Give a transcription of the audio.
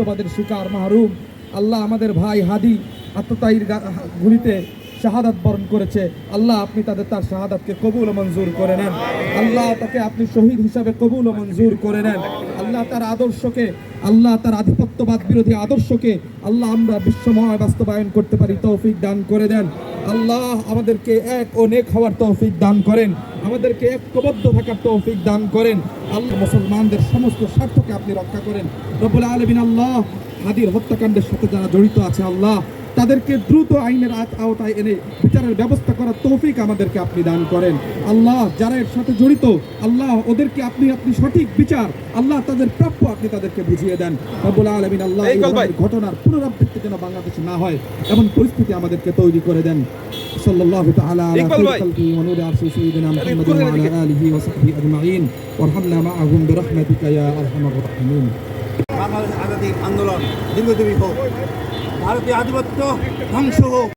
তোমাদের শিকার মাহরুম। আল্লাহ আমাদের ভাই হাদি আত্মতায়ীর গুলিতে শাহাদাত বরণ করেছে। আল্লাহ আপনি তার শাহাদাতকে কবুল ও মঞ্জুর করে নেন। আল্লাহ তাকে আপনি শহীদ হিসাবে কবুল ও মঞ্জুর করে নেন। আল্লাহ তার আদর্শকে, আল্লাহ তার আধিপত্যবাদ বিরোধী আদর্শকে আল্লাহ আমরা বিশ্বময় বাস্তবায়ন করতে পারি তৌফিক দান করে দেন। আল্লাহ আমাদেরকে এক ও নেক হওয়ার তৌফিক দান করেন, আমাদেরকে ঐক্যবদ্ধ থাকার তৌফিক দান করেন। আল্লাহ মুসলমানদের সমস্ত স্বার্থকে আপনি রক্ষা করেন রব্বুল আলামিন। আল্লাহ হাদির হত্যাকাণ্ডের সাথে যারা জড়িত আছে আল্লাহ তাদেরকে দ্রুত আইনের আওতায় এনে বিচারের ব্যবস্থা করার তৌফিক আমাদেরকে আপনি দান করেন। আল্লাহ যারা এর সাথে জড়িত আল্লাহ ওদেরকে আপনি সঠিক বিচার আল্লাহ তাদের প্রাপ্য আপনি তাদেরকে বুঝিয়ে দেন রব্বুল আলামিন। আল্লাহ এই ঘটনার পুনরাবৃত্তি যেন বাংলাদেশে না হয় এমন পরিস্থিতি আমাদেরকে তৈরি করে দেন। সাল্লাল্লাহু তাআলা আলা খালকি ওয়া নূরি আরশি সাইয়্যিদিনা মুহাম্মাদ ওয়া আলা আলিহি ওয়া সাহবিহি আজমাইন ওয়ারহামনা মাআহুম বিরহমাতিকা ইয়া আরহামার রাহিমিন। বাংলাদেশ আজাদী আন্দোলন দীর্ঘজীবী হোক, ভারতীয় আধিপত্য ধ্বংস হোক।